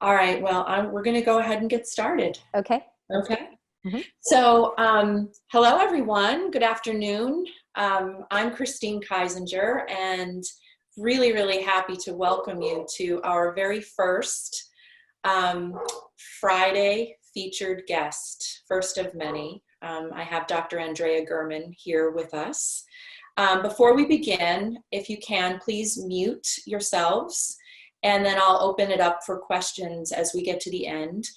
All right, well, we're going to go ahead and get started. Okay. Okay. Mhm. So, hello, everyone. Good afternoon. I'm Christine Kiesinger, and really, really happy to welcome you to our very first Friday featured guest, first of many. I have Dr. Andrea Girman here with us. Before we begin, if you can, please mute yourselves, and then I'll open it up for questions as we get to the end.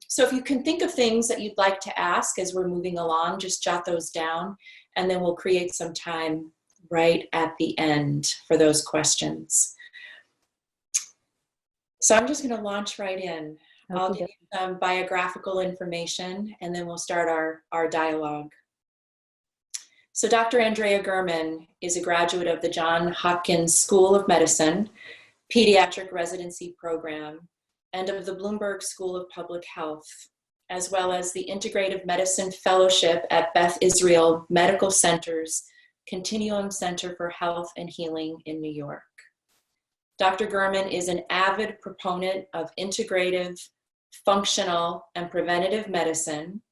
So if you can think of things that you'd like to ask as we're moving along, just jot those down, and then we'll create some time right at the end for those questions. So I'm just going to launch right in. I'll give you some biographical information, and then we'll start our dialogue. So Dr. Andrea Girman is a graduate of the Johns Hopkins School of Medicine, Pediatric Residency Program, and of the Bloomberg School of Public Health, as well as the Integrative Medicine Fellowship at Beth Israel Medical Center's Continuum Center for Health and Healing in New York. Dr. Girman is an avid proponent of integrative, functional, and preventative medicine,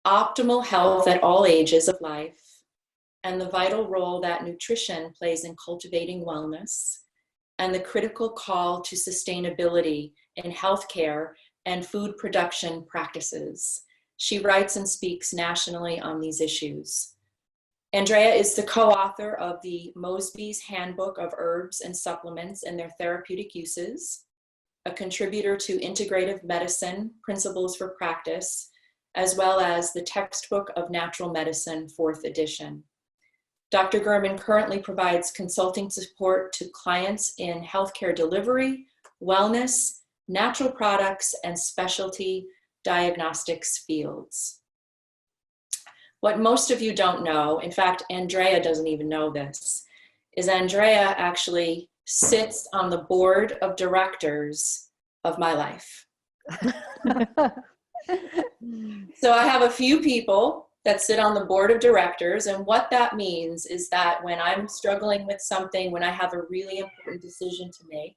optimal health at all ages of life, and the vital role that nutrition plays in cultivating wellness, and the critical call to sustainability in healthcare and food production practices. She writes and speaks nationally on these issues. Andrea is the co-author of the Mosby's Handbook of Herbs and Supplements and Their Therapeutic Uses, a contributor to Integrative Medicine, Principles for Practice, as well as the Textbook of Natural Medicine, 4th edition. Dr. Girman currently provides consulting support to clients in healthcare delivery, wellness, natural products, and specialty diagnostics fields. What most of you don't know, in fact, Andrea doesn't even know this, is Andrea actually sits on the board of directors of my life. So I have a few people that sit on the board of directors, and what that means is that when I'm struggling with something, when I have a really important decision to make,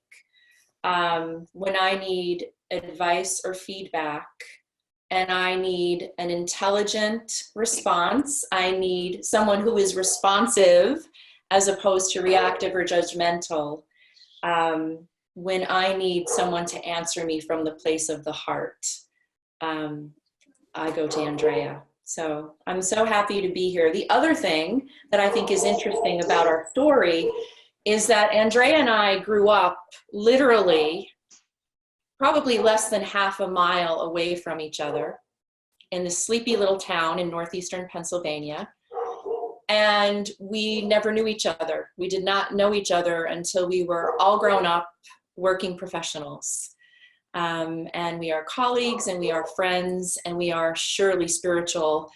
when I need advice or feedback, and I need an intelligent response, I need someone who is responsive as opposed to reactive or judgmental, when I need someone to answer me from the place of the heart, I go to Andrea. So I'm so happy to be here. The other thing that I think is interesting about our story is that Andrea and I grew up literally probably less than half a mile away from each other in this sleepy little town in northeastern Pennsylvania. And we never knew each other. We did not know each other until we were all grown up working professionals. And we are colleagues, and we are friends, and we are surely spiritual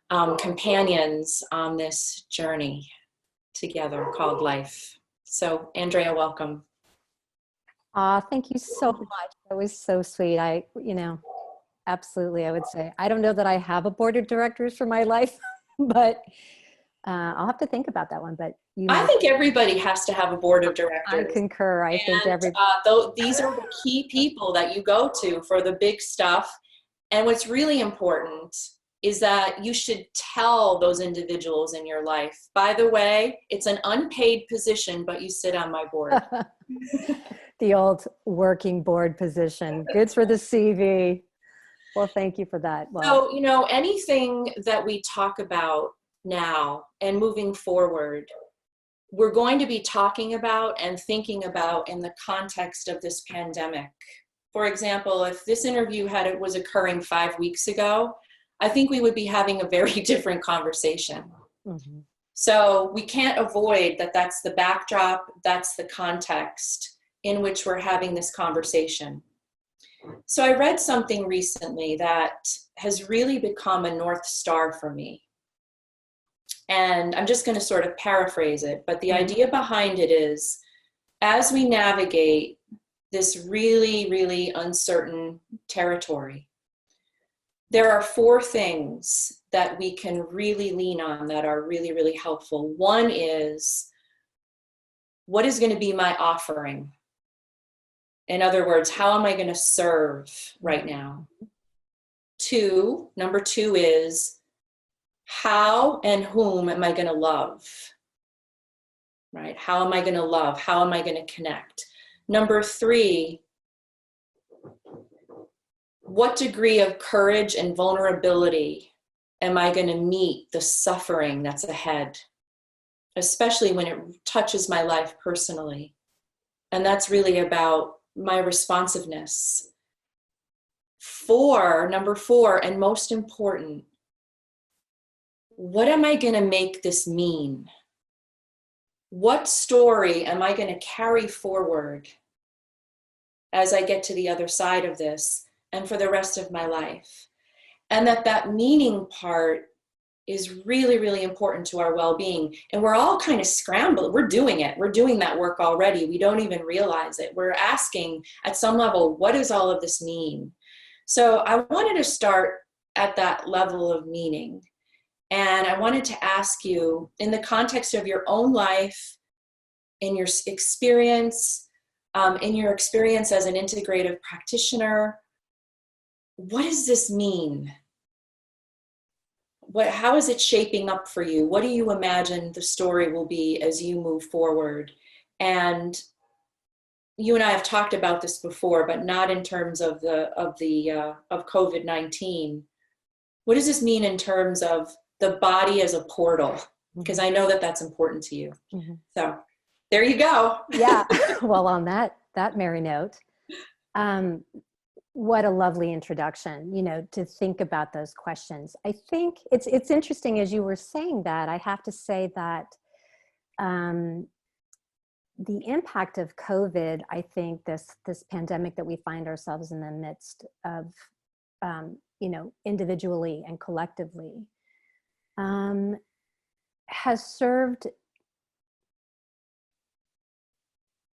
companions on this journey together called life. So, Andrea, welcome. Thank you so much. That was so sweet. Absolutely, I would say. I don't know that I have a board of directors for my life, but I'll have to think about that one. But I think everybody has to have a board of directors. I concur. I think these are the key people that you go to for the big stuff. And what's really important is that you should tell those individuals in your life, by the way, it's an unpaid position, but you sit on my board. The old working board position. Good for the CV. Well, thank you for that. Well, so, anything that we talk about now and moving forward, we're going to be talking about and thinking about in the context of this pandemic. For example, if this interview was occurring 5 weeks ago, I think we would be having a very different conversation. Mm-hmm. So we can't avoid that that's the backdrop, that's the context in which we're having this conversation. So I read something recently that has really become a North Star for me. And I'm just going to sort of paraphrase it, but the idea behind it is, as we navigate this really, really uncertain territory, there are 4 things that we can really lean on that are really, really helpful. One is, what is going to be my offering? In other words, how am I going to serve right now? Number two is, how and whom am I going to love? Right? How am I going to love? How am I going to connect? Number three, what degree of courage and vulnerability am I going to meet the suffering that's ahead, especially when it touches my life personally? And that's really about my responsiveness. Number four, and most important, what am I going to make this mean? What story am I going to carry forward as I get to the other side of this and for the rest of my life? And that meaning part is really, really important to our well-being. And we're all kind of scrambled. We're doing it. We're doing that work already. We don't even realize it. We're asking at some level, what does all of this mean? So I wanted to start at that level of meaning. And I wanted to ask you, in the context of your own life, in your experience as an integrative practitioner, what does this mean? How is it shaping up for you? What do you imagine the story will be as you move forward? And you and I have talked about this before, but not in terms of COVID-19. What does this mean in terms of the body as a portal? Because I know that that's important to you. Mm-hmm. So there you go. Yeah. Well, on that merry note, what a lovely introduction, to think about those questions. I think it's interesting, as you were saying that, I have to say that the impact of COVID, I think this pandemic that we find ourselves in the midst of, individually and collectively, has served,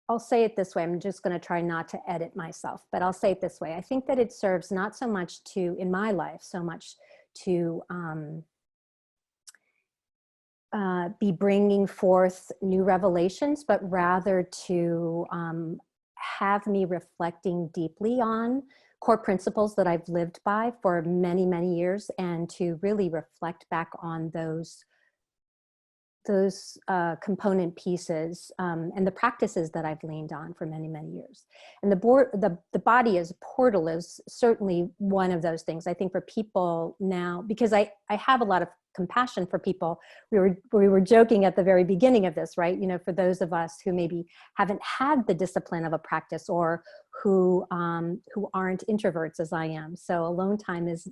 I'll say it this way, I'm just going to try not to edit myself, but I'll say it this way. I think that it serves not so much in my life, so much to be bringing forth new revelations, but rather to have me reflecting deeply on core principles that I've lived by for many, many years, and to really reflect back on those component pieces and the practices that I've leaned on for many, many years. And the body as a portal is certainly one of those things. I think for people now, because I have a lot of compassion for people. We were joking at the very beginning of this, right? For those of us who maybe haven't had the discipline of a practice, or who aren't introverts as I am. So alone time is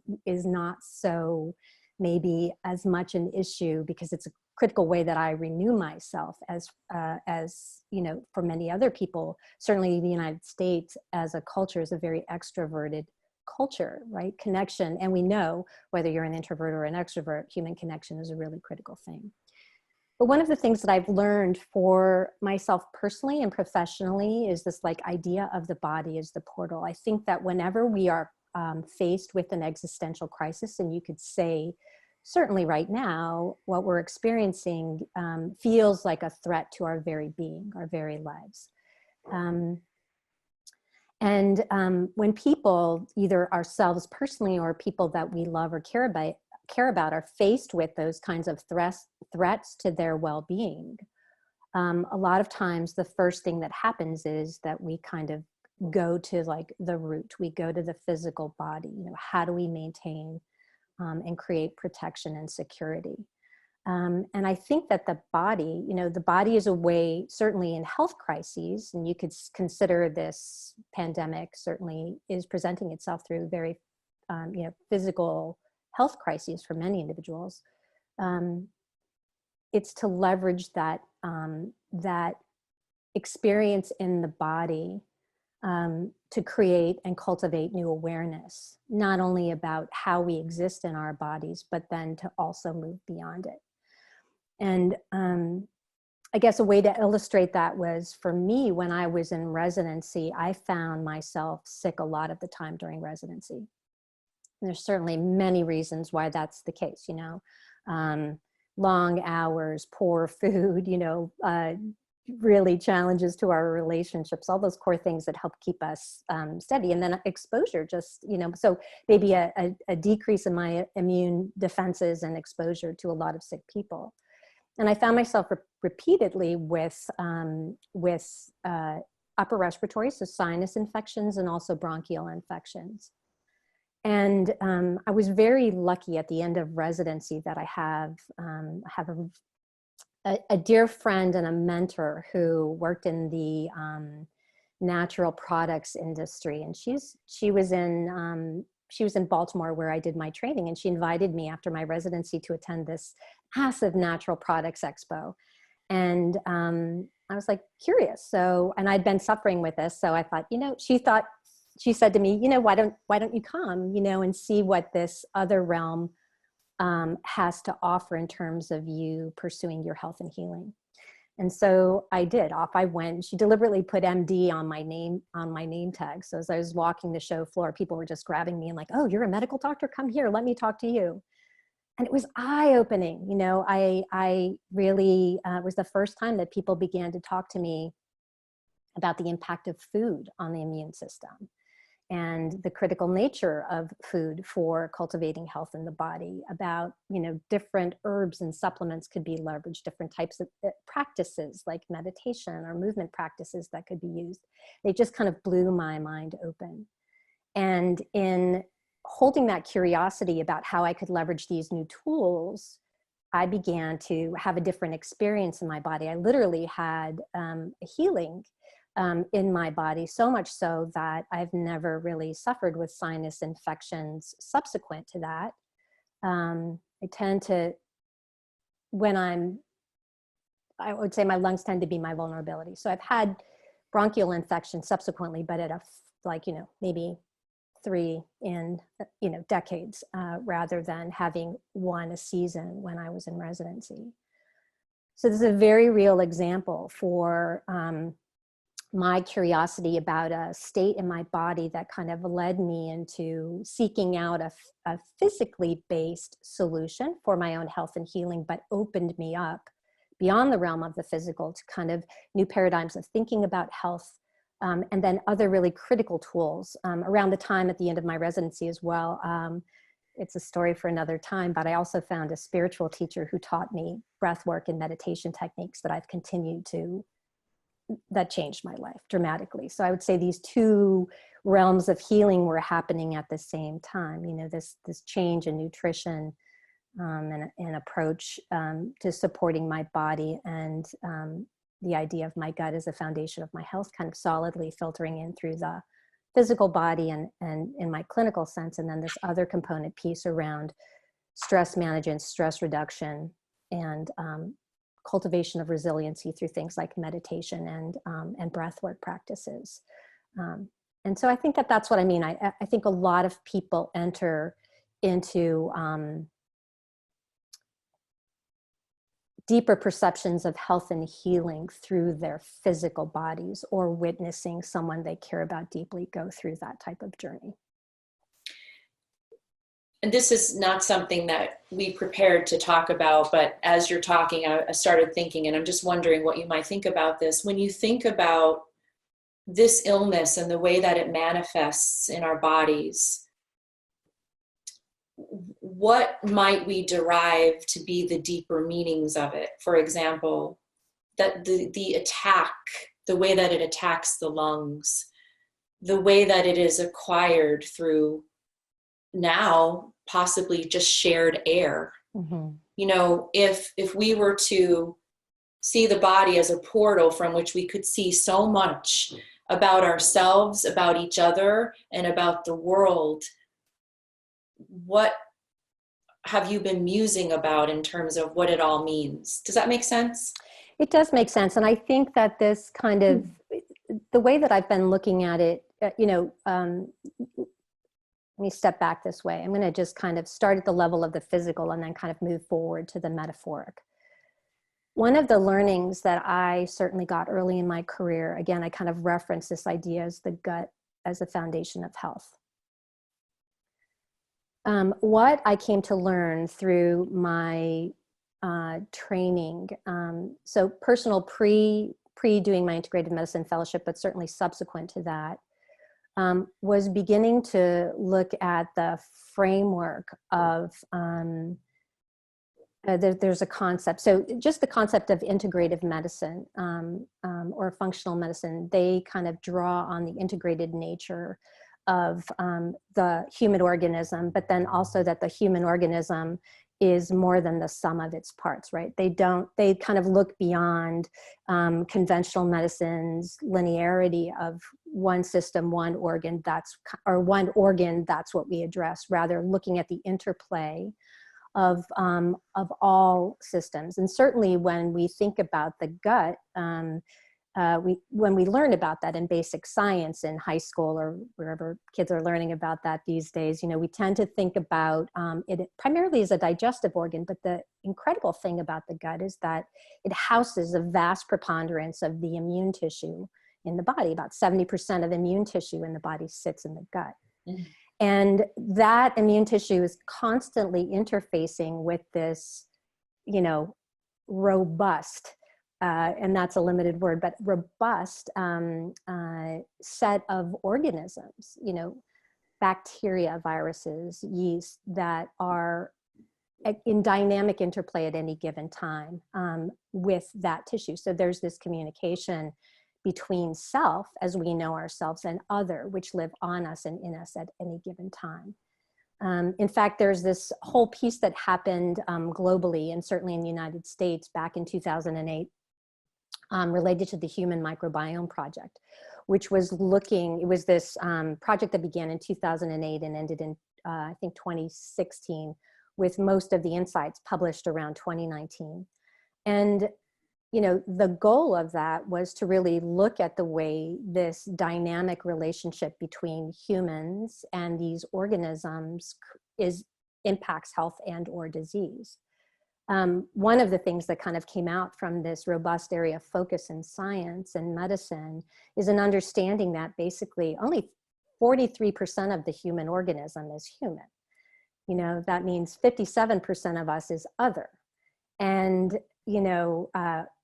not so maybe as much an issue, because it's a critical way that I renew myself as for many other people. Certainly the United States as a culture is a very extroverted culture, right? Connection. And we know whether you're an introvert or an extrovert, human connection is a really critical thing. But one of the things that I've learned for myself personally and professionally is this idea of the body as the portal. I think that whenever we are faced with an existential crisis, and you could say, certainly right now, what we're experiencing feels like a threat to our very being, our very lives. And when people, either ourselves personally or people that we love or care about are faced with those kinds of threats to their well-being, a lot of times the first thing that happens is that we kind of go to the root. We go to the physical body. How do we maintain and create protection and security? And I think that the body is a way, certainly in health crises, and you could consider this pandemic certainly is presenting itself through very, physical health crises for many individuals. It's to leverage that experience in the body to create and cultivate new awareness, not only about how we exist in our bodies, but then to also move beyond it. And I guess a way to illustrate that was, for me, when I was in residency, I found myself sick a lot of the time during residency. And there's certainly many reasons why that's the case, long hours, poor food, really challenges to our relationships, all those core things that help keep us steady. And then exposure, just, you know, so maybe a decrease in my immune defenses and exposure to a lot of sick people. And I found myself repeatedly with upper respiratory, so sinus infections, and also bronchial infections. And I was very lucky at the end of residency that I have a dear friend and a mentor who worked in the natural products industry, and she was in Baltimore where I did my training, and she invited me after my residency to attend this massive natural products expo. And I was like curious. So, and I'd been suffering with this. So I thought, you know, she said to me, you know, why don't you come, you know, and see what this other realm has to offer in terms of you pursuing your health and healing. And so I did. Off I went. She deliberately put MD on my name tag. So as I was walking the show floor, people were just grabbing me and like, oh, you're a medical doctor? Come here, let me talk to you. And it was eye-opening. You know, I really, it was the first time that people began to talk to me about the impact of food on the immune system and the critical nature of food for cultivating health in the body, about, you know, different herbs and supplements could be leveraged, different types of practices like meditation or movement practices that could be used. They just kind of blew my mind open. And in holding that curiosity about how I could leverage these new tools, I began to have a different experience in my body. I literally had a healing in my body, so much so that I've never really suffered with sinus infections subsequent to that. I tend to, I would say my lungs tend to be my vulnerability. So I've had bronchial infection subsequently, but at like, you know, maybe 3 in, you know, decades, rather than having one a season when I was in residency. So this is a very real example for my curiosity about a state in my body that kind of led me into seeking out a physically based solution for my own health and healing, but opened me up beyond the realm of the physical to kind of new paradigms of thinking about health, and then other really critical tools around the time at the end of my residency as well. It's a story for another time, but I also found a spiritual teacher who taught me breath work and meditation techniques that I've continued to, that changed my life dramatically. So I would say these two realms of healing were happening at the same time. You know, this change in nutrition and approach to supporting my body, and the idea of my gut as a foundation of my health kind of solidly filtering in through the physical body and in my clinical sense. And then this other component piece around stress management, stress reduction, and cultivation of resiliency through things like meditation and breathwork practices. And so I think that's what I mean. I think a lot of people enter into deeper perceptions of health and healing through their physical bodies, or witnessing someone they care about deeply go through that type of journey. And this is not something that we prepared to talk about, but as you're talking, I started thinking, and I'm just wondering what you might think about this. When you think about this illness and the way that it manifests in our bodies, what might we derive to be the deeper meanings of it? For example, that the attack, the way that it attacks the lungs, the way that it is acquired through now possibly just shared air. Mm-hmm. You know, if we were to see the body as a portal from which we could see so much about ourselves, about each other, and about the world, what have you been musing about in terms of what it all means? Does that make sense? It does make sense. And I think that this kind of, the way that I've been looking at it, you know, let me step back this way. I'm going to just kind of start at the level of the physical and then kind of move forward to the metaphoric. One of the learnings that I certainly got early in my career, again, I kind of reference this idea as the gut as the foundation of health. What I came to learn through my training, so personal pre-doing my integrative medicine fellowship, but certainly subsequent to that, was beginning to look at the framework of, there's a concept. So just the concept of integrative medicine or functional medicine, they kind of draw on the integrated nature of the human organism, but then also that the human organism is more than the sum of its parts, right? They kind of look beyond conventional medicine's linearity of one system, one organ, or one organ, that's what we address, rather looking at the interplay of all systems. And certainly when we think about the gut, when we learn about that in basic science in high school or wherever kids are learning about that these days, we tend to think about it primarily as a digestive organ, but the incredible thing about the gut is that it houses a vast preponderance of the immune tissue in the body. About 70% of immune tissue in the body sits in the gut. Mm-hmm. And that immune tissue is constantly interfacing with this, robust, and that's a limited word, but robust set of organisms, bacteria, viruses, yeast, that are in dynamic interplay at any given time with that tissue. So there's this communication between self, as we know ourselves, and other, which live on us and in us at any given time. In fact, there's this whole piece that happened globally, and certainly in the United States back in 2008, related to the Human Microbiome Project, which was it was this project that began in 2008 and ended in, I think, 2016, with most of the insights published around 2019. And the goal of that was to really look at the way this dynamic relationship between humans and these organisms impacts health and or disease. One of the things that kind of came out from this robust area of focus in science and medicine is an understanding that basically only 43% of the human organism is human. That means 57% of us is other. And,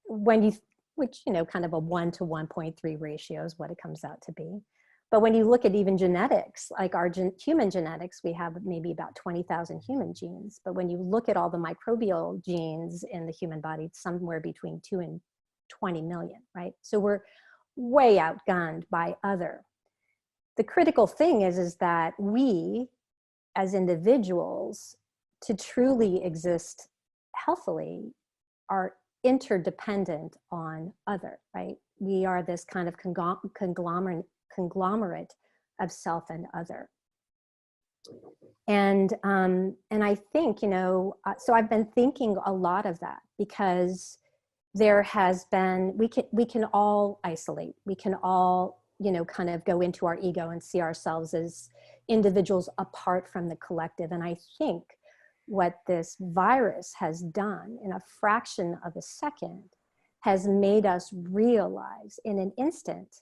which, kind of a 1 to 1.3 ratio is what it comes out to be. But when you look at even genetics, like our human genetics, we have maybe about 20,000 human genes. But when you look at all the microbial genes in the human body, it's somewhere between 2 and 20 million, right? So we're way outgunned by other. The critical thing is that we, as individuals, to truly exist healthily, are interdependent on other, right? We are this kind of conglomerate of self and other. And I think, so I've been thinking a lot of that, because there has been, we can all isolate. We can all, kind of go into our ego and see ourselves as individuals apart from the collective. And I think what this virus has done in a fraction of a second has made us realize in an instant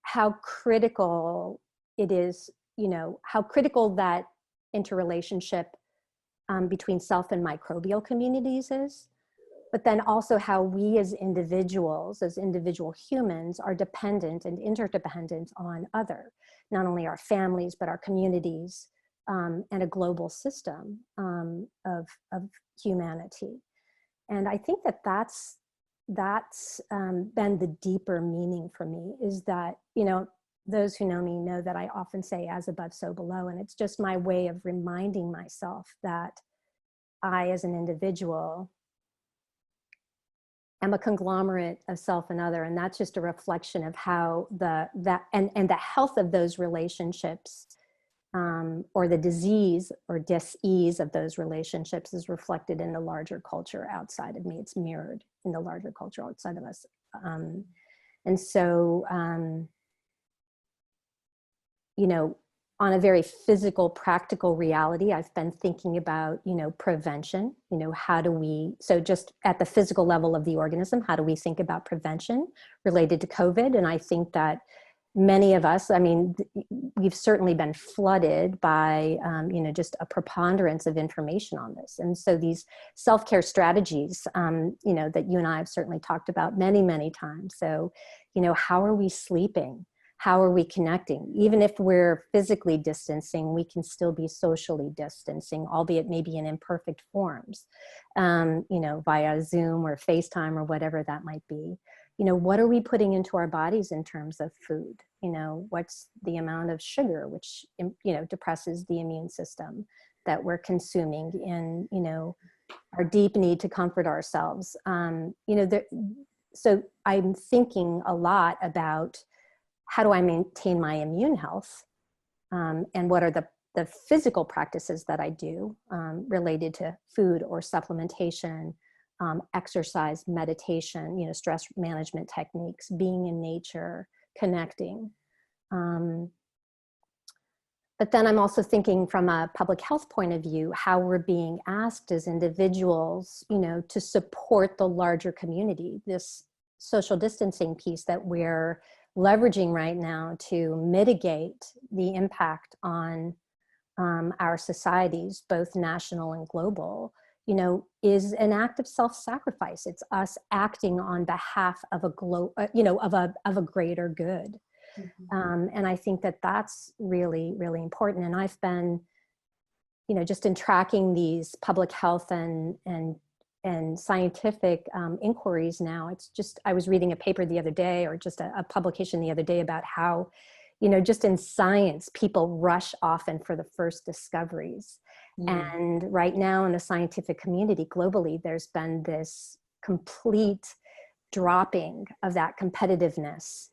how critical it is, how critical that interrelationship between self and microbial communities is, but then also how we as individuals, as individual humans, are dependent and interdependent on other, not only our families, but our communities, and a global system of humanity. And I think that's been the deeper meaning for me, is that, those who know me know that I often say as above, so below. And it's just my way of reminding myself that I, as an individual, am a conglomerate of self and other. And that's just a reflection of how the health of those relationships, or the disease or dis-ease of those relationships, is reflected in the larger culture outside of me. It's mirrored in the larger culture outside of us. And so, on a very physical, practical reality, I've been thinking about, prevention, how do we, so just at the physical level of the organism, how do we think about prevention related to COVID? And I think that many of us, I mean, we've certainly been flooded by, just a preponderance of information on this. And so these self-care strategies, that you and I have certainly talked about many, many times. So, how are we sleeping? How are we connecting? Even if we're physically distancing, we can still be socially distancing, albeit maybe in imperfect forms, via Zoom or FaceTime or whatever that might be. What are we putting into our bodies in terms of food? What's the amount of sugar, which, depresses the immune system, that we're consuming in, our deep need to comfort ourselves. So I'm thinking a lot about how do I maintain my immune health, and what are the physical practices that I do related to food or supplementation, exercise, meditation, stress management techniques, being in nature, connecting. But then I'm also thinking from a public health point of view, how we're being asked as individuals, to support the larger community, this social distancing piece that we're leveraging right now to mitigate the impact on our societies, both national and global, is an act of self-sacrifice. It's us acting on behalf of of a greater good. Mm-hmm. And I think that that's really, really important. And I've been, just in tracking these public health and scientific inquiries now, it's just, I was reading a paper the other day, or just a publication the other day, about how, just in science, people rush often for the first discoveries. And right now in the scientific community globally, there's been this complete dropping of that competitiveness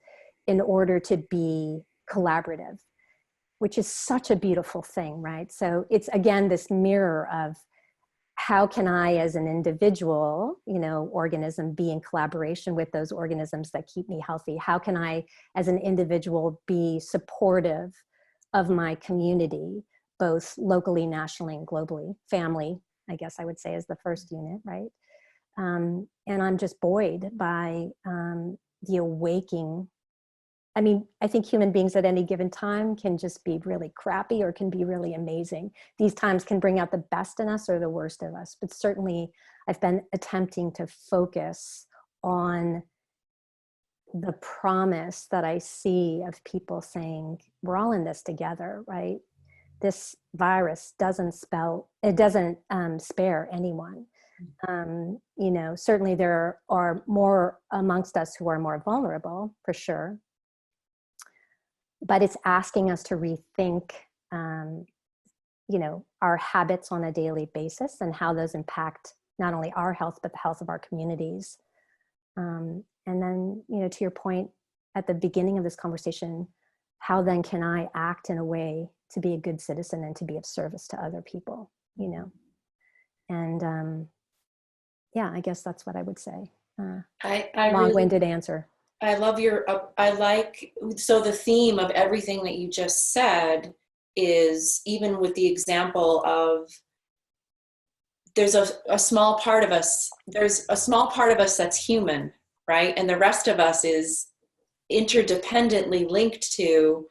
in order to be collaborative, which is such a beautiful thing, right? So it's, again, this mirror of how can I, as an individual, organism, be in collaboration with those organisms that keep me healthy? How can I, as an individual, be supportive of my community, both locally, nationally, and globally? Family, I guess I would say, is the first unit, right? And I'm just buoyed by the awakening. I mean, I think human beings at any given time can just be really crappy or can be really amazing. These times can bring out the best in us or the worst of us. But certainly I've been attempting to focus on the promise that I see of people saying, we're all in this together, right? This virus doesn't spare anyone. Certainly there are more amongst us who are more vulnerable, for sure. But it's asking us to rethink, our habits on a daily basis and how those impact not only our health, but the health of our communities. And then, to your point at the beginning of this conversation, how then can I act in a way to be a good citizen and to be of service to other people, And I guess that's what I would say. Long-winded answer. I love so the theme of everything that you just said is, even with the example of, there's a small part of us that's human, right? And the rest of us is interdependently linked to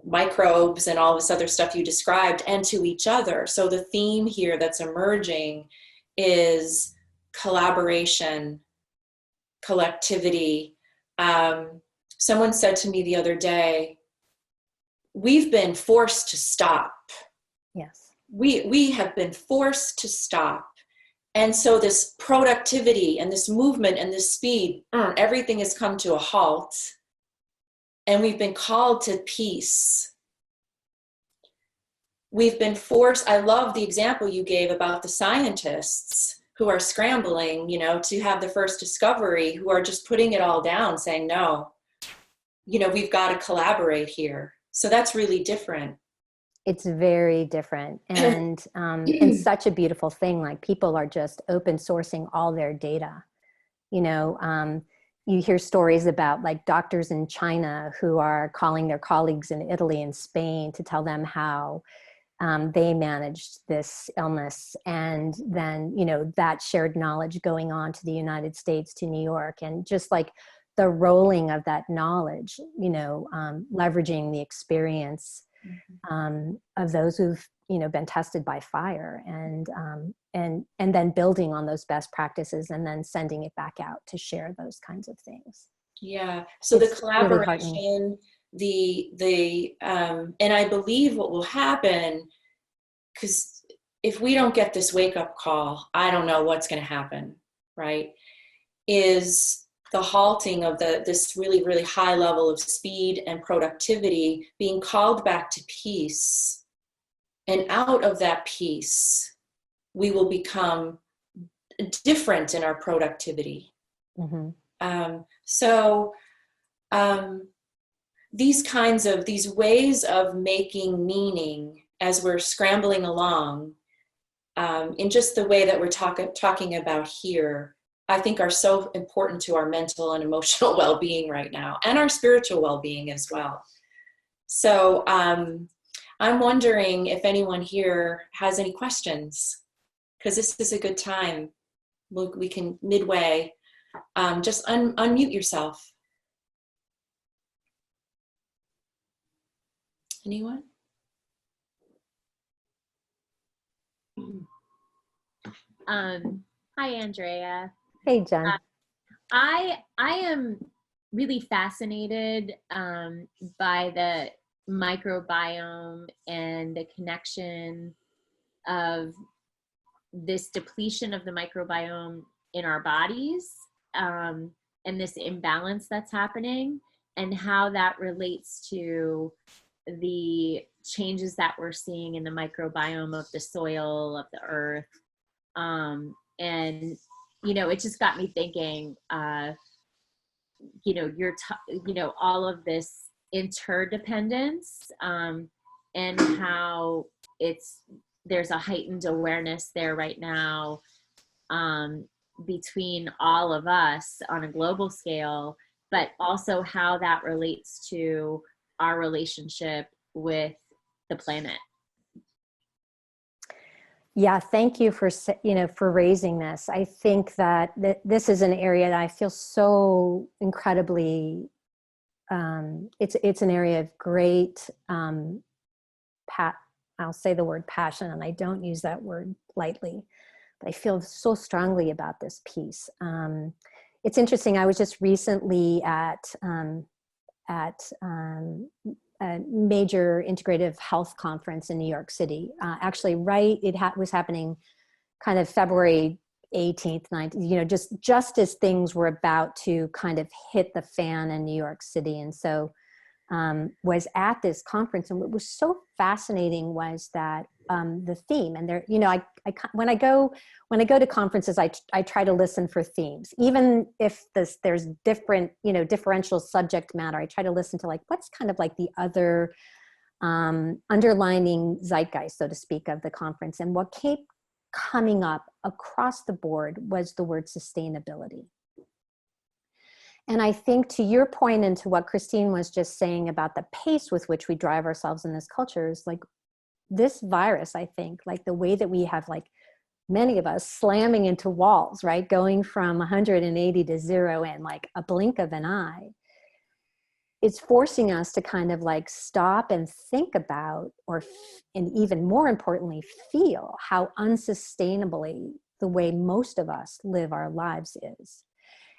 microbes and all this other stuff you described, and to each other. So the theme here that's emerging is collaboration, collectivity. Someone said to me the other day, we've been forced to stop. Yes. We have been forced to stop. And so this productivity and this movement and this speed, everything has come to a halt. And we've been called to peace. We've been forced, I love the example you gave about the scientists who are scrambling, to have the first discovery, who are just putting it all down, saying, no, we've got to collaborate here. So that's really different. It's very different. And such a beautiful thing. Like, people are just open sourcing all their data. You hear stories about, like, doctors in China who are calling their colleagues in Italy and Spain to tell them how they managed this illness, and then, that shared knowledge going on to the United States, to New York, and just like the rolling of that knowledge, leveraging the experience of those who've, been tested by fire, and then building on those best practices and then sending it back out to share those kinds of things. Yeah. So it's the collaboration, and I believe what will happen, because if we don't get this wake-up call, I don't know what's going to happen, right? Is the halting of this really, really high level of speed and productivity being called back to peace. And out of that peace, we will become different in our productivity. These ways of making meaning as we're scrambling along, in just the way that we're talking about here, I think are so important to our mental and emotional well-being right now, and our spiritual well-being as well. So I'm wondering if anyone here has any questions, because this is a good time. We can midway, just unmute yourself. Anyone? Hi, Andrea. Hey, Jen. I am really fascinated by the microbiome and the connection of this depletion of the microbiome in our bodies, and this imbalance that's happening, and how that relates to the changes that we're seeing in the microbiome of the soil, of the earth. And it just got me thinking, all of this interdependence, and how there's a heightened awareness there right now, between all of us on a global scale, but also how that relates to our relationship with the planet. Yeah, thank you for raising this. I think that this is an area that I feel so incredibly, it's an area of great, I'll say the word passion, and I don't use that word lightly, but I feel so strongly about this piece. It's interesting, I was just recently at a major integrative health conference in New York City. Actually, was happening kind of February 18th, 19th, just as things were about to kind of hit the fan in New York City. And so was at this conference, and what was so fascinating was that the theme, and there, when I go to conferences, I try to listen for themes, even if there's different, differential subject matter. I try to listen to what's kind of the other underlining zeitgeist, so to speak, of the conference. And what kept coming up across the board was the word sustainability. And I think, to your point and to what Christine was just saying about the pace with which we drive ourselves in this culture, is this virus, I think, the way that we have many of us slamming into walls, right? Going from 180 to 0 in a blink of an eye. It's forcing us to kind of stop and think about, and even more importantly, feel how unsustainably the way most of us live our lives is.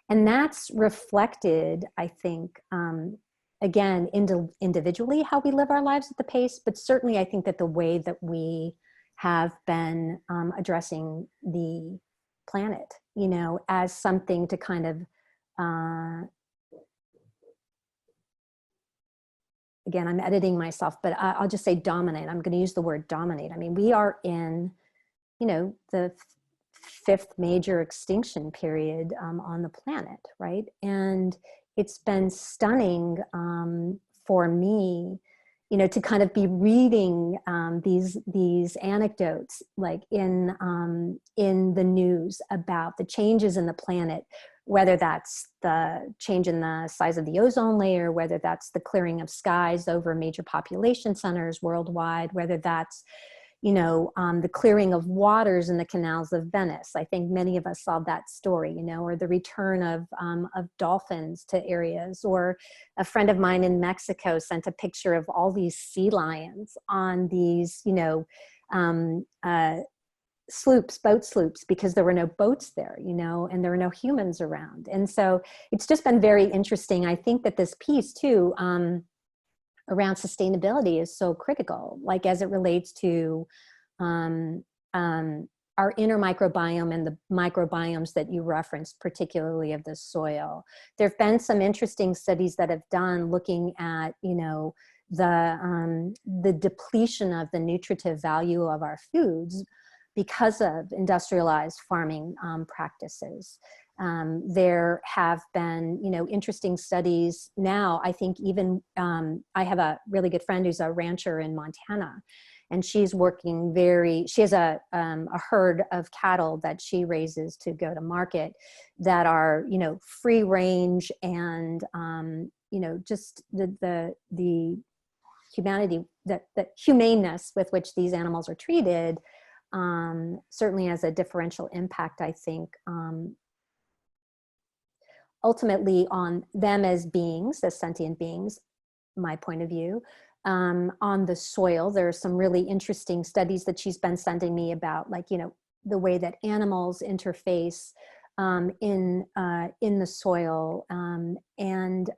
And that's reflected, I think, again, individually, how we live our lives at the pace, but certainly I think that the way that we have been addressing the planet, as something to kind of, again, I'm editing myself, but I'll just say dominate. I'm going to use the word dominate. I mean, we are in, the fifth major extinction period on the planet, right? And it's been stunning for me, to kind of be reading these anecdotes in the news about the changes in the planet, whether that's the change in the size of the ozone layer, whether that's the clearing of skies over major population centers worldwide, whether that's the clearing of waters in the canals of Venice. I think many of us saw that story, or the return of dolphins to areas. Or a friend of mine in Mexico sent a picture of all these sea lions on these, boat sloops, because there were no boats there, and there were no humans around. And so it's just been very interesting. I think that this piece too, around sustainability is so critical, like as it relates to our inner microbiome and the microbiomes that you referenced, particularly of the soil. There have been some interesting studies that have done looking at, the depletion of the nutritive value of our foods because of industrialized farming practices. There have been, interesting studies now. I think even, I have a really good friend who's a rancher in Montana, and she's working she has a herd of cattle that she raises to go to market that are, free range, and, just the humanity, the humaneness with which these animals are treated, certainly has a differential impact, I think, ultimately on them as beings, as sentient beings, my point of view. On the soil, there are some really interesting studies that she's been sending me about, like, the way that animals interface in the soil, and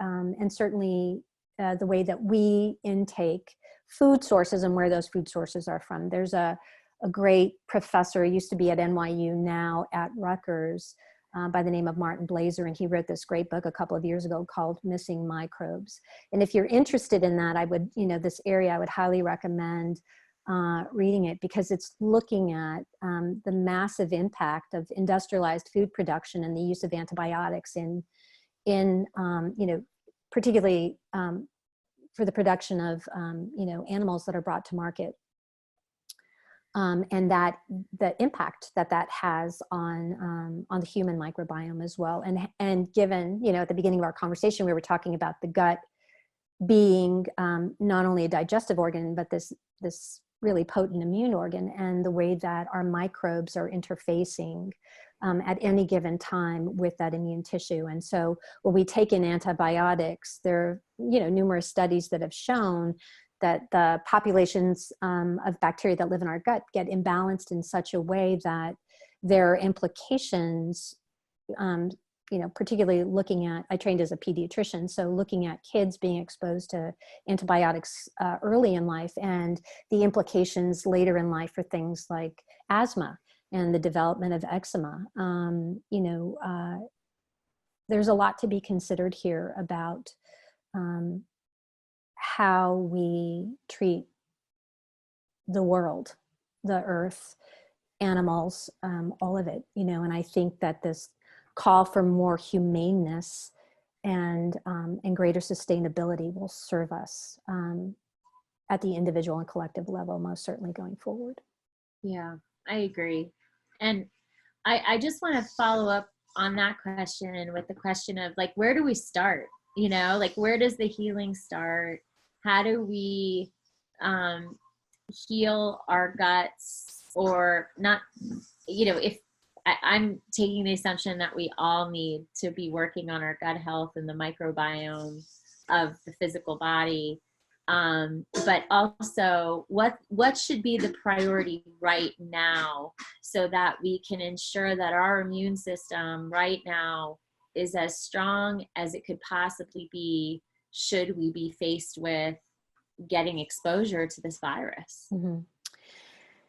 certainly the way that we intake food sources and where those food sources are from. There's a great professor, used to be at NYU, now at Rutgers, by the name of Martin Blazer, and he wrote this great book a couple of years ago called Missing Microbes. And if you're interested in that, I would, this area, I would highly recommend reading it, because it's looking at the massive impact of industrialized food production and the use of antibiotics in particularly for the production of, animals that are brought to market. And that the impact that has on the human microbiome as well. And given, at the beginning of our conversation, we were talking about the gut being not only a digestive organ, but this really potent immune organ, and the way that our microbes are interfacing at any given time with that immune tissue. And so when we take in antibiotics, there are, numerous studies that have shown that the populations of bacteria that live in our gut get imbalanced in such a way that there are implications, particularly looking at, I trained as a pediatrician, so looking at kids being exposed to antibiotics early in life, and the implications later in life for things like asthma and the development of eczema. There's a lot to be considered here about how we treat the world, the earth, animals, all of it, and I think that this call for more humaneness and greater sustainability will serve us at the individual and collective level, most certainly going forward. Yeah, I agree. And I just want to follow up on that question with the question of, like, where do we start? Like, where does the healing start? How do we heal our guts, or not, if I'm taking the assumption that we all need to be working on our gut health and the microbiome of the physical body. But also what should be the priority right now, so that we can ensure that our immune system right now is as strong as it could possibly be, should we be faced with getting exposure to this virus? Mm-hmm.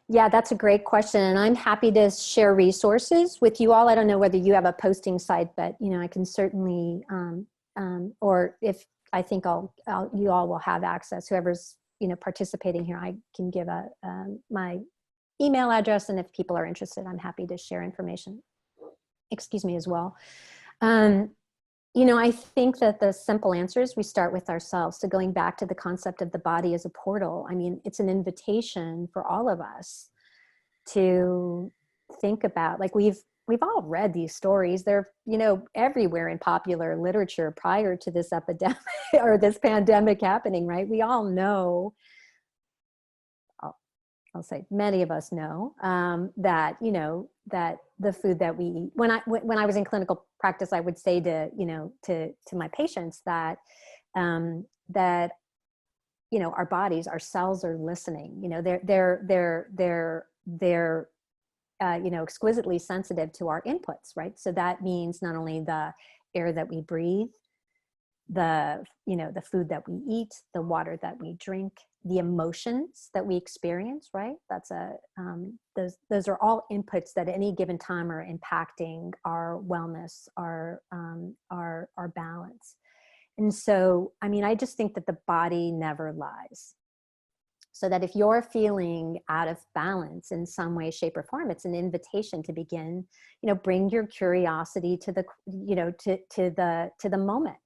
Yeah, that's a great question. And I'm happy to share resources with you all. I don't know whether you have a posting site, but, I can certainly, or if I think you all will have access, whoever's, participating here, I can give my email address. And if people are interested, I'm happy to share information, as well. I think that the simple answer is we start with ourselves. So going back to the concept of the body as a portal, it's an invitation for all of us to think about, like, we've all read these stories. They're, everywhere in popular literature prior to this epidemic or this pandemic happening, right? We all know, I'll say many of us know that, you know, that the food that we eat, when I was in clinical practice, I would say to, you know, to my patients that, that, you know, our bodies, our cells are listening, you know, they're you know, exquisitely sensitive to our inputs, right? So that means not only the air that we breathe, the, you know, the food that we eat, the water that we drink, the emotions that we experience, right? That's a, those are all inputs that at any given time are impacting our wellness, our balance. And so, I mean, I just think that the body never lies. So that if you're feeling out of balance in some way, shape, or form, it's an invitation to begin, you know, bring your curiosity to the, you know, to the moment.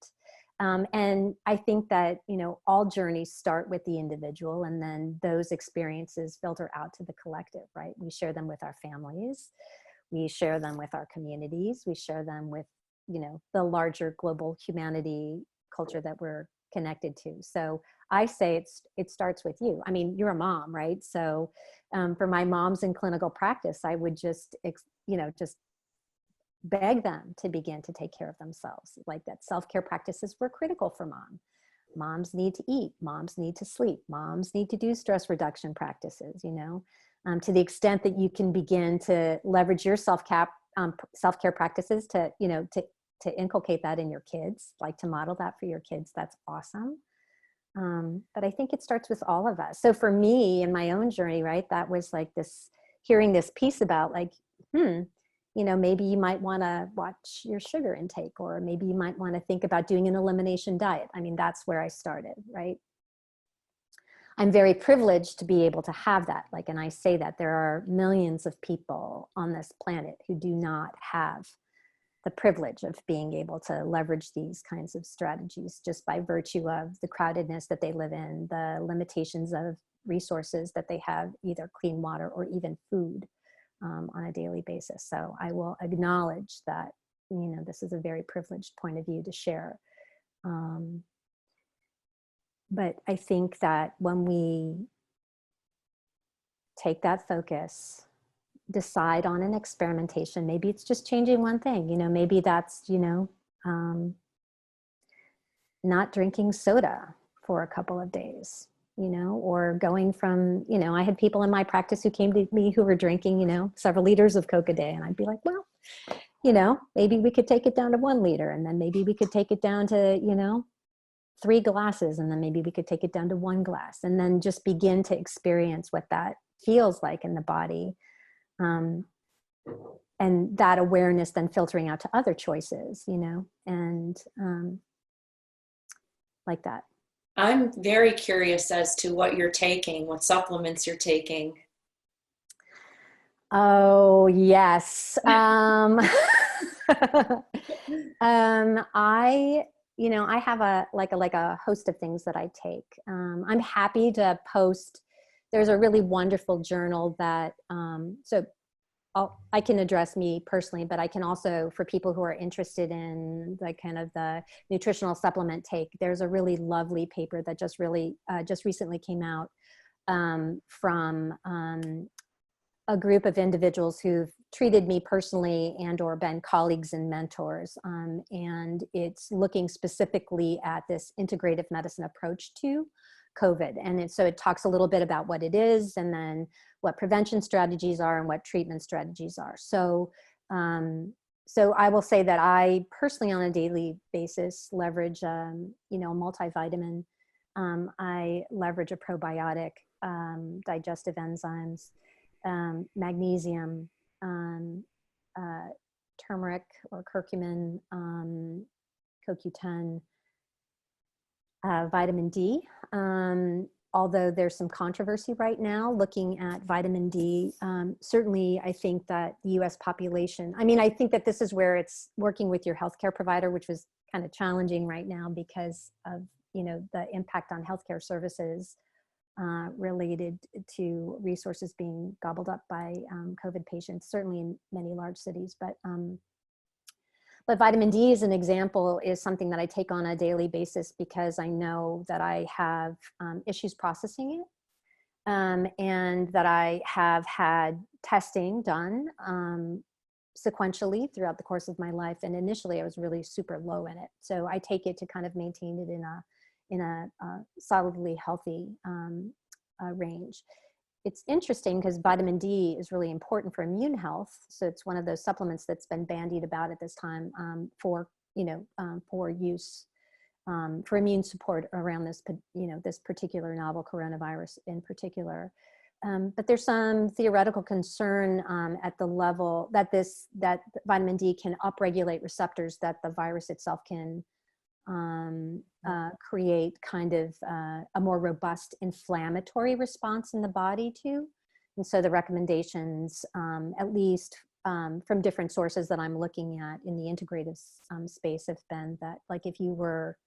And I think that, you know, all journeys start with the individual, and then those experiences filter out to the collective, right? We share them with our families, we share them with our communities, we share them with, you know, the larger global humanity culture that we're connected to. So I say it starts with you. I mean, you're a mom, right? So for my moms in clinical practice, I would just, you know, just beg them to begin to take care of themselves. Like that self-care practices were critical for mom. Moms need to eat, moms need to sleep, moms need to do stress reduction practices, you know, to the extent that you can begin to leverage your self-care practices to, you know, to inculcate that in your kids, like to model that for your kids. That's awesome. But I think it starts with all of us. So for me in my own journey, right, that was like this, hearing this piece about like, you know, maybe you might want to watch your sugar intake, or maybe you might want to think about doing an elimination diet. I mean, that's where I started, right? I'm very privileged to be able to have that. Like, and I say that there are millions of people on this planet who do not have the privilege of being able to leverage these kinds of strategies just by virtue of the crowdedness that they live in, the limitations of resources that they have, either clean water or even food on a daily basis. So I will acknowledge that, you know, this is a very privileged point of view to share. But I think that when we take that focus, decide on an experimentation, maybe it's just changing one thing, you know, maybe that's, you know, not drinking soda for a couple of days, you know, or going from, you know, I had people in my practice who came to me who were drinking, you know, several liters of Coke a day. And I'd be like, well, you know, maybe we could take it down to 1 liter, and then maybe we could take it down to, you know, 3 glasses, and then maybe we could take it down to 1 glass, and then just begin to experience what that feels like in the body. And that awareness then filtering out to other choices, you know, and like that. I'm very curious as to what you're taking, what supplements you're taking. Oh, yes. You know, I have a host of things that I take. I'm happy to post. There's a really wonderful journal that, so I can address me personally, but I can also, for people who are interested in the kind of the nutritional supplement take, there's a really lovely paper that just recently came out from a group of individuals who've treated me personally and or been colleagues and mentors. And it's looking specifically at this integrative medicine approach to COVID. And so it talks a little bit about what it is, and then what prevention strategies are and what treatment strategies are. So, so I will say that I personally on a daily basis leverage, you know, a multivitamin. I leverage a probiotic, digestive enzymes, magnesium, turmeric or curcumin, CoQ10, vitamin D. Although there's some controversy right now looking at vitamin D. Certainly, I think that the US population, I mean, I think that this is where it's working with your healthcare provider, which was kind of challenging right now because of, you know, the impact on healthcare services related to resources being gobbled up by COVID patients, certainly in many large cities. But vitamin D as an example is something that I take on a daily basis because I know that I have issues processing it. and that I have had testing done sequentially throughout the course of my life. And initially I was really super low in it. So I take it to kind of maintain it in a solidly healthy range. It's interesting because vitamin D is really important for immune health. So it's one of those supplements that's been bandied about at this time for use for immune support around this, this particular novel coronavirus in particular. But there's some theoretical concern at the level that that vitamin D can upregulate receptors that the virus itself can create kind of a more robust inflammatory response in the body to. And so the recommendations, at least from different sources that I'm looking at in the integrative space, have been that, like, if you're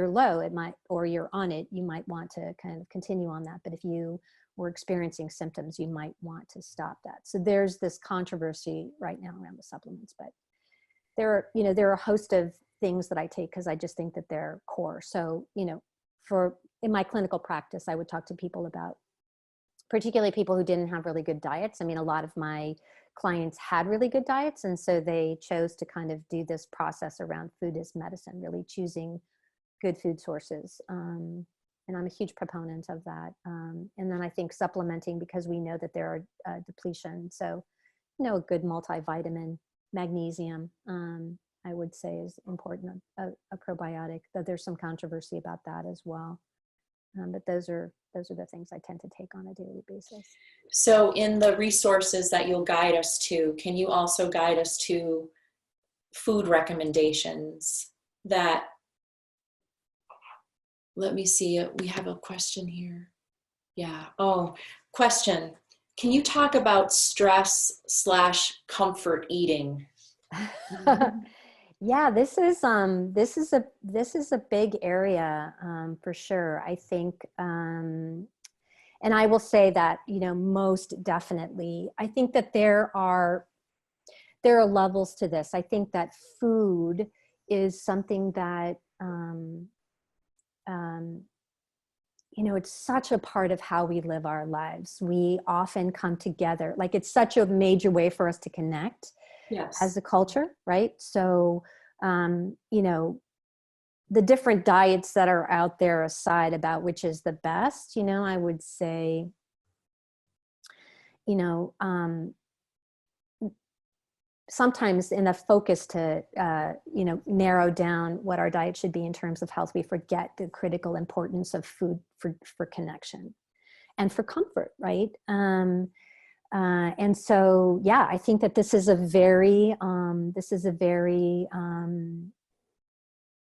low, it might, or you're on it, you might want to kind of continue on that. But if you were experiencing symptoms, you might want to stop that. So there's this controversy right now around the supplements, but there are a host of things that I take because I just think that they're core. So, in my clinical practice, I would talk to people about, particularly people who didn't have really good diets. I mean, a lot of my clients had really good diets, and so they chose to kind of do this process around food as medicine, really choosing good food sources. And I'm a huge proponent of that. And then I think supplementing, because we know that there are depletion. So, a good multivitamin, magnesium, I would say is important, a probiotic, though there's some controversy about that as well. But those are the things I tend to take on a daily basis. So in the resources that you'll guide us to, can you also guide us to food recommendations that, let me see, we have a question here. Yeah. Oh, question. Can you talk about stress/comfort eating? Yeah, this is a big area for sure. I think, and I will say that, most definitely, I think that there are levels to this. I think that food is something that it's such a part of how we live our lives. We often come together, like, it's such a major way for us to connect. Yes. As a culture, right? So, the different diets that are out there aside about which is the best, I would say, sometimes in a focus to, narrow down what our diet should be in terms of health, we forget the critical importance of food for connection and for comfort, right? And so, yeah, I think that this is a very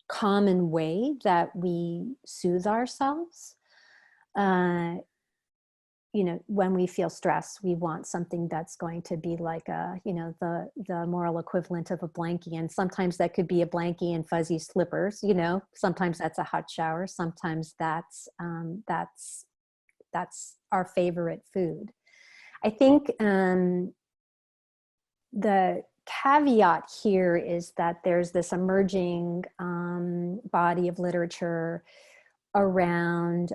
common way that we soothe ourselves. When we feel stress, we want something that's going to be like the moral equivalent of a blankie. And sometimes that could be a blankie and fuzzy slippers, sometimes that's a hot shower. Sometimes that's our favorite food. I think the caveat here is that there's this emerging body of literature around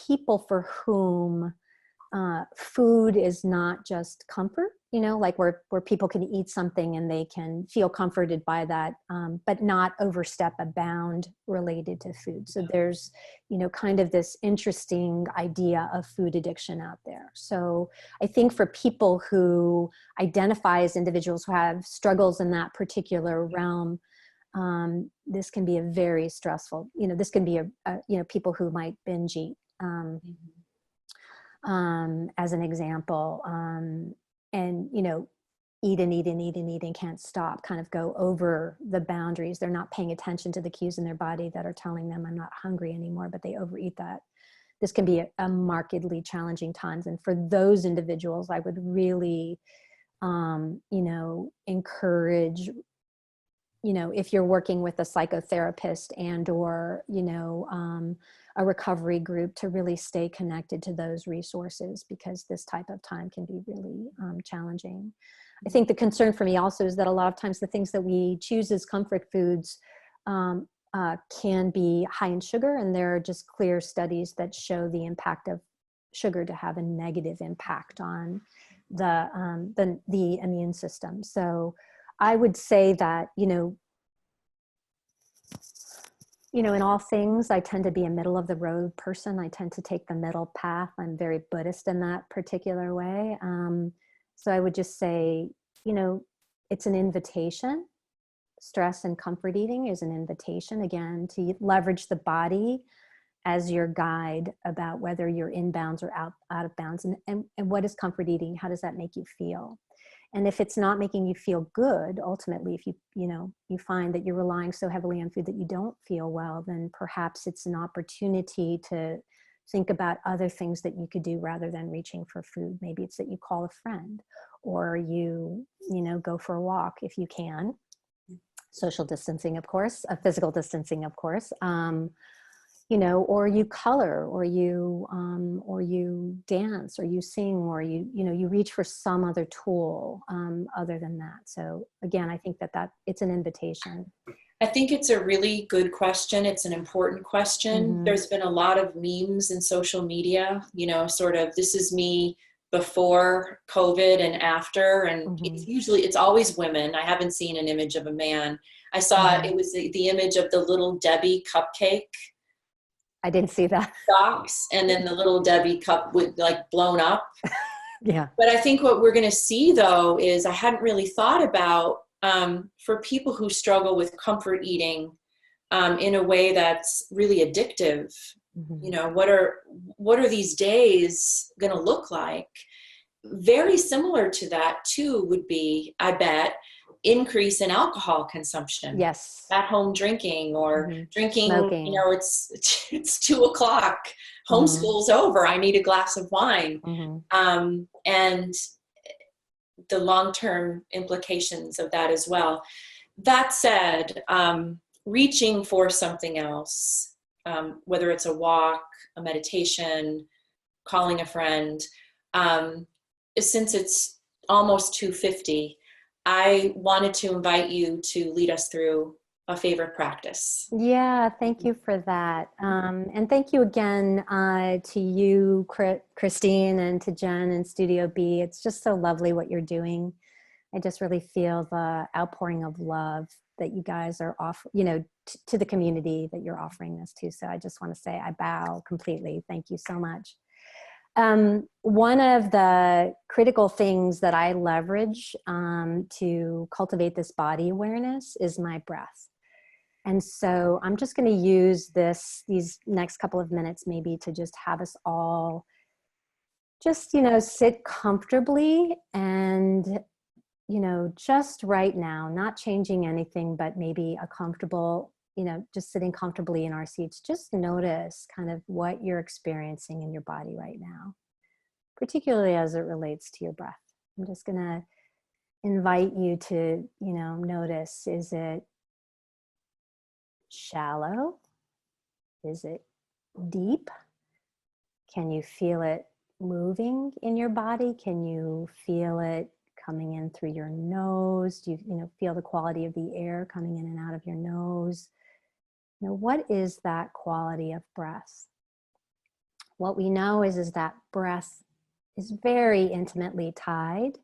people for whom food is not just comfort, like where people can eat something and they can feel comforted by that, but not overstep a bound related to food. So there's, kind of this interesting idea of food addiction out there. So I think for people who identify as individuals who have struggles in that particular realm, this can be a very stressful, this can be people who might binge eat, as an example, and eat and eat and eat and eat and can't stop, kind of go over the boundaries. They're not paying attention to the cues in their body that are telling them I'm not hungry anymore, but they overeat that. This can be a markedly challenging times. And for those individuals, I would really, encourage, if you're working with a psychotherapist and or, a recovery group, to really stay connected to those resources, because this type of time can be really challenging. I think the concern for me also is that a lot of times the things that we choose as comfort foods can be high in sugar, and there are just clear studies that show the impact of sugar to have a negative impact on the immune system. So I would say that, in all things, I tend to be a middle of the road person. I tend to take the middle path. I'm very Buddhist in that particular way. So I would just say, it's an invitation. Stress and comfort eating is an invitation, again, to leverage the body as your guide about whether you're in bounds or out of bounds. And what is comfort eating? How does that make you feel? And if it's not making you feel good, ultimately, if you find that you're relying so heavily on food that you don't feel well, then perhaps it's an opportunity to think about other things that you could do rather than reaching for food. Maybe it's that you call a friend, or you go for a walk if you can. Social distancing, of course, physical distancing, of course. Or you color, or you dance, or you sing, or you reach for some other tool other than that. So again, I think that it's an invitation. I think it's a really good question. It's an important question. Mm-hmm. There's been a lot of memes in social media, sort of, this is me before COVID and after. And Mm-hmm. it's always women. I haven't seen an image of a man. I saw Mm-hmm. it was the image of the little Debbie cupcake. I didn't see that. Box, and then the little Debbie cup would blown up. Yeah. But I think what we're going to see, though, is I hadn't really thought about for people who struggle with comfort eating in a way that's really addictive. Mm-hmm. What are these days going to look like? Very similar to that, too, would be, I bet, increase in alcohol consumption. Yes. At home drinking, or drinking, smoking. It's 2:00, homeschool's over, I need a glass of wine. And the long-term implications of that as well. That said, reaching for something else, whether it's a walk, a meditation, calling a friend, since it's almost 2:50, I wanted to invite you to lead us through a favorite practice. Yeah, thank you for that. And thank you again to you, Christine, and to Jen in Studio B. It's just so lovely what you're doing. I just really feel the outpouring of love that you guys are offering, to the community that you're offering this to. So I just want to say I bow completely. Thank you so much. One of the critical things that I leverage to cultivate this body awareness is my breath. And so I'm just going to use these next couple of minutes maybe to just have us all just, sit comfortably and, just right now, not changing anything, but maybe a comfortable, just sitting comfortably in our seats. Just notice kind of what you're experiencing in your body right now, particularly as it relates to your breath. I'm just going to invite you to, notice, is it shallow? Is it deep? Can you feel it moving in your body? Can you feel it coming in through your nose? Do you feel the quality of the air coming in and out of your nose? What is that quality of breath? What we know is that breath is very intimately tied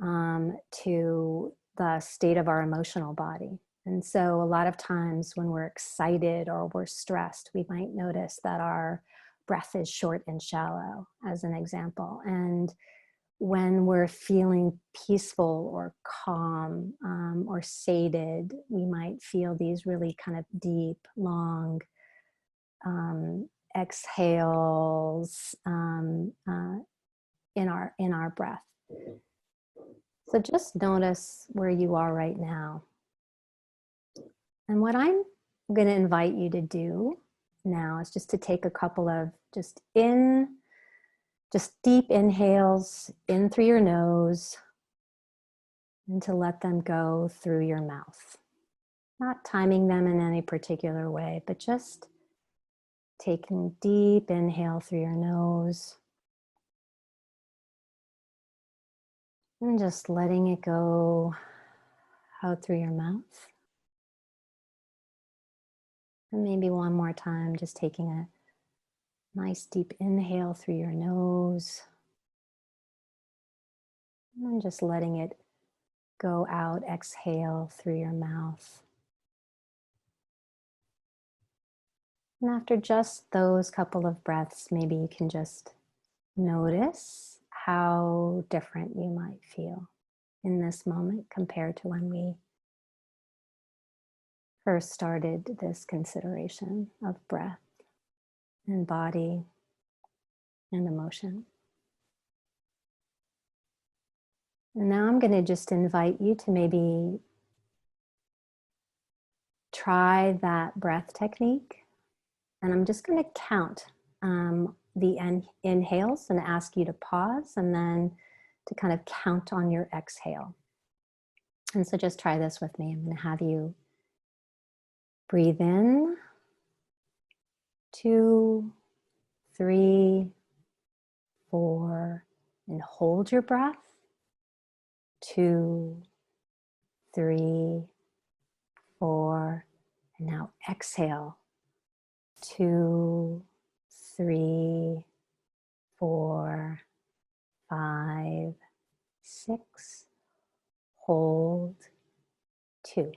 to the state of our emotional body. And so a lot of times when we're excited or we're stressed, we might notice that our breath is short and shallow, as an example. And when we're feeling peaceful or calm or sated, we might feel these really kind of deep, long exhales in our breath. So just notice where you are right now. And what I'm going to invite you to do now is just to take a couple of just deep inhales in through your nose and to let them go through your mouth. Not timing them in any particular way, but just taking deep inhale through your nose and just letting it go out through your mouth. And maybe one more time, just taking a Nice deep inhale through your nose. And just letting it go out, exhale through your mouth. And after just those couple of breaths, maybe you can just notice how different you might feel in this moment compared to when we first started this consideration of breath and body and emotion. And now I'm going to just invite you to maybe try that breath technique. And I'm just going to count the inhales and ask you to pause and then to kind of count on your exhale. And so just try this with me. I'm going to have you breathe in, 2, 3, 4, and hold your breath. 2, 3, 4, and now exhale. 2, 3, 4, 5, 6. Hold. 2.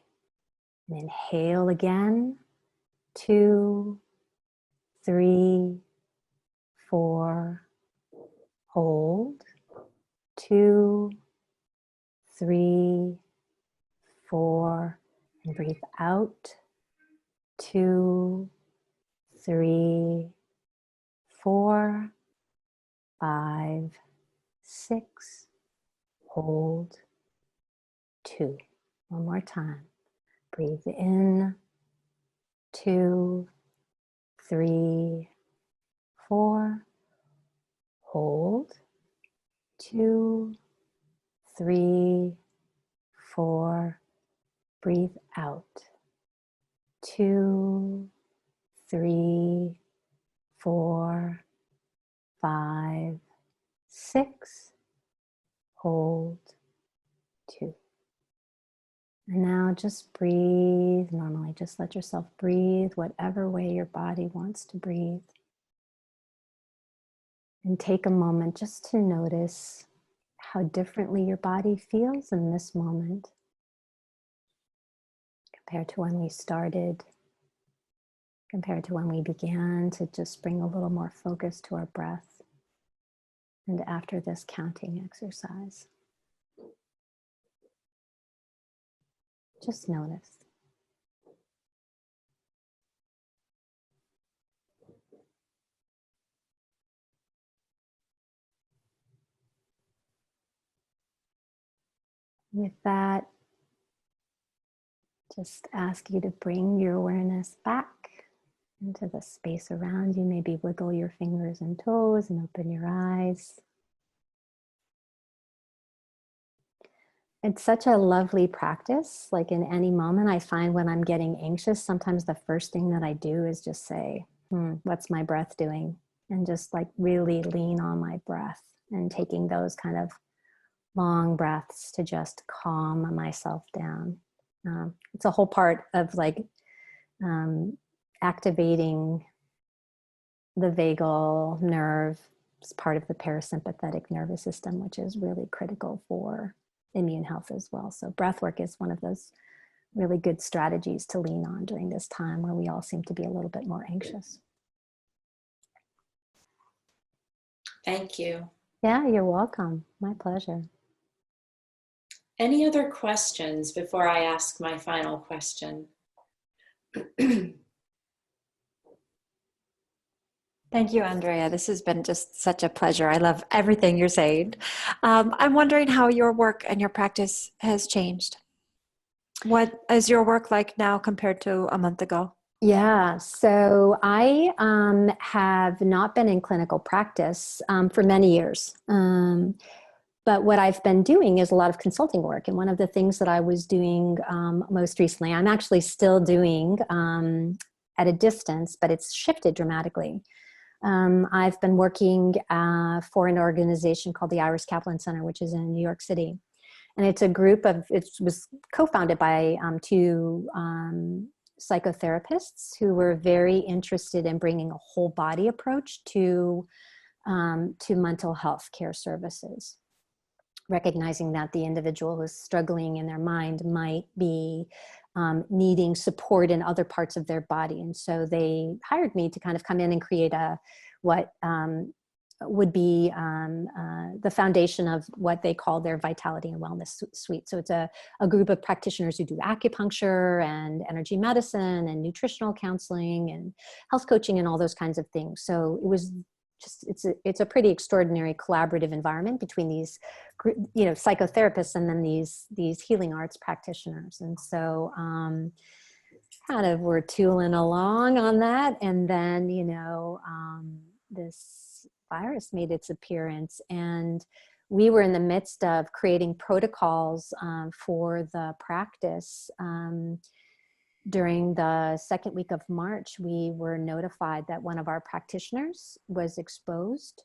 And inhale again. 2, 3, 4. Hold. 2, 3, 4. And breathe out. 2, 3, 4, 5, 6. Hold. 2. One more time. Breathe in. 2, 3, 4. Hold. 2, 3, 4. Breathe out. 2, 3, 4, 5, 6. Hold. 2. And now just breathe normally. Just let yourself breathe whatever way your body wants to breathe. And take a moment just to notice how differently your body feels in this moment compared to when we started, compared to when we began to just bring a little more focus to our breath. And after this counting exercise, just notice. With that, just ask you to bring your awareness back into the space around you. Maybe wiggle your fingers and toes and open your eyes. It's such a lovely practice. Like in any moment, I find when I'm getting anxious, sometimes the first thing that I do is just say, what's my breath doing? And just like really lean on my breath and taking those kind of long breaths to just calm myself down. It's a whole part of like activating the vagal nerve. It's part of the parasympathetic nervous system, which is really critical for immune health as well. So breath work is one of those really good strategies to lean on during this time where we all seem to be a little bit more anxious. Thank you. Yeah, you're welcome. My pleasure. Any other questions before I ask my final question? Thank you, Andrea. This has been just such a pleasure. I love everything you're saying. I'm wondering how your work and your practice has changed. What is your work like now compared to a month ago? Yeah, so I have not been in clinical practice for many years. But what I've been doing is a lot of consulting work. And one of the things that I was doing most recently, I'm actually still doing at a distance, but it's shifted dramatically. I've been working for an organization called the Kaplan Center, which is in New York City. And it's a group of, it was co-founded by two psychotherapists who were very interested in bringing a whole body approach to mental health care services, recognizing that the individual who's struggling in their mind might be needing support in other parts of their body. And so they hired me to kind of come in and create what would be the foundation of what they call their vitality and wellness suite. So it's a group of practitioners who do acupuncture and energy medicine and nutritional counseling and health coaching and all those kinds of things. So it was just, it's a pretty extraordinary collaborative environment between these, psychotherapists and then these healing arts practitioners. And so kind of we're tooling along on that. And then, this virus made its appearance, and we were in the midst of creating protocols for the practice. During the second week of March, we were notified that one of our practitioners was exposed.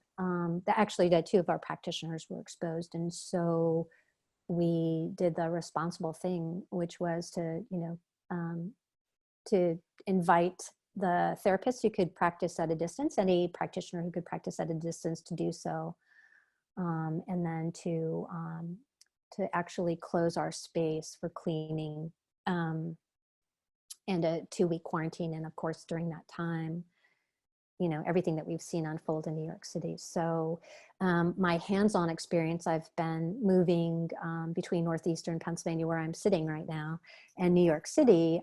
Actually, that two of our practitioners were exposed. And so we did the responsible thing, which was to invite the therapists who could practice at a distance, any practitioner who could practice at a distance to do so. And then to actually close our space for cleaning and a 2-week quarantine. And of course, during that time, everything that we've seen unfold in New York City. So my hands-on experience, I've been moving between Northeastern Pennsylvania, where I'm sitting right now, and New York City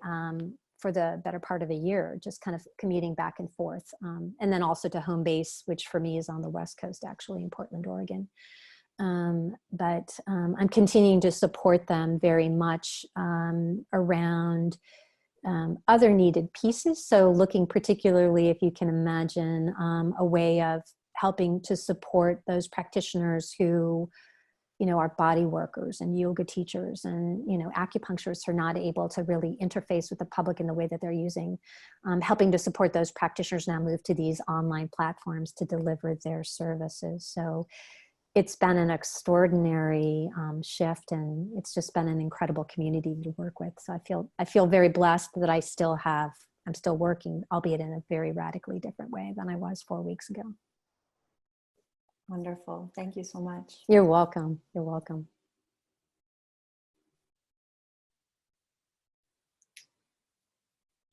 for the better part of a year, just kind of commuting back and forth. And then also to home base, which for me is on the West Coast, actually in Portland, Oregon. But I'm continuing to support them very much around other needed pieces. So looking particularly, if you can imagine, a way of helping to support those practitioners who, are body workers and yoga teachers and, acupuncturists are not able to really interface with the public in the way that they're using, helping to support those practitioners now move to these online platforms to deliver their services. So it's been an extraordinary shift, and it's just been an incredible community to work with. So I feel very blessed that I'm still working, albeit in a very radically different way than I was 4 weeks ago. Wonderful. Thank you so much. You're welcome. You're welcome.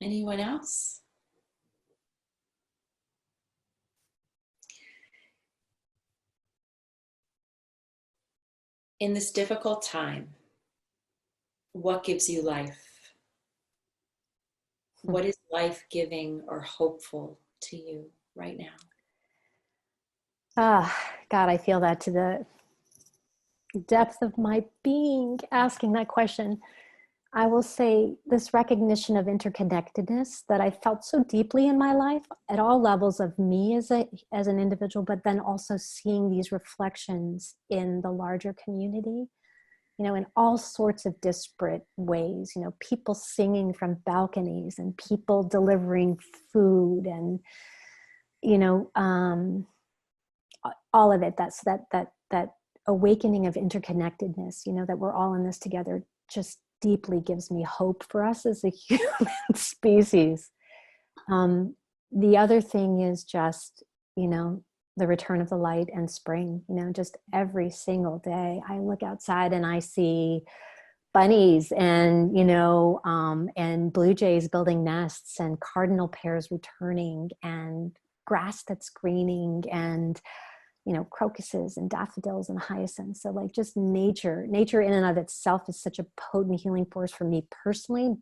Anyone else? In this difficult time, what gives you life? What is life-giving or hopeful to you right now? God, I feel that to the depth of my being, asking that question. I will say this recognition of interconnectedness that I felt so deeply in my life at all levels of me as an individual, but then also seeing these reflections in the larger community, in all sorts of disparate ways, people singing from balconies and people delivering food and, all of it. That's that awakening of interconnectedness, that we're all in this together, just deeply gives me hope for us as a human species. The other thing is just, the return of the light and spring, just every single day I look outside and I see bunnies and, and blue jays building nests and cardinal pairs returning and grass that's greening and, crocuses and daffodils and hyacinths. So like just nature in and of itself is such a potent healing force for me personally.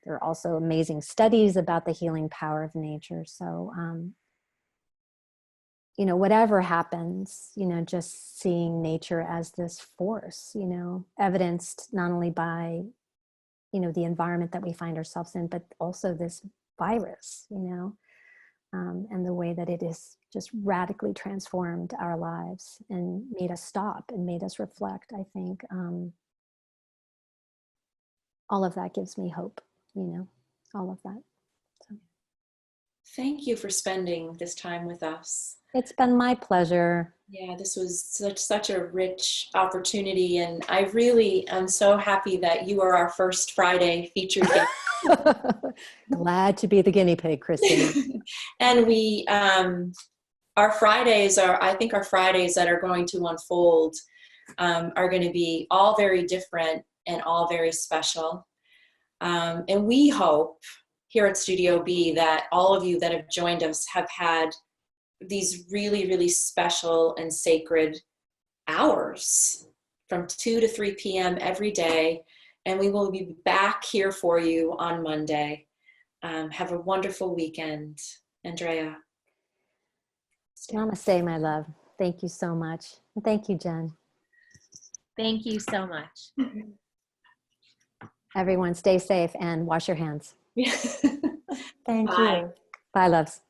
There are also amazing studies about the healing power of nature. So, whatever happens, just seeing nature as this force, evidenced not only by, the environment that we find ourselves in, but also this virus, and the way that it has just radically transformed our lives and made us stop and made us reflect. I think all of that gives me hope, all of that. So. Thank you for spending this time with us. It's been my pleasure. Yeah, this was such a rich opportunity, and I really am so happy that you are our first Friday featured guest. Glad to be the guinea pig, Christine. And we, our Fridays are, I think our Fridays that are going to unfold are going to be all very different and all very special. And we hope here at Studio B that all of you that have joined us have had these really, really special and sacred hours from 2 to 3 p.m. every day. And we will be back here for you on Monday. Have a wonderful weekend. Andrea. Namaste, my love. Thank you so much. And thank you, Jen. Thank you so much. Everyone stay safe and wash your hands. Thank Bye. you. Bye, loves.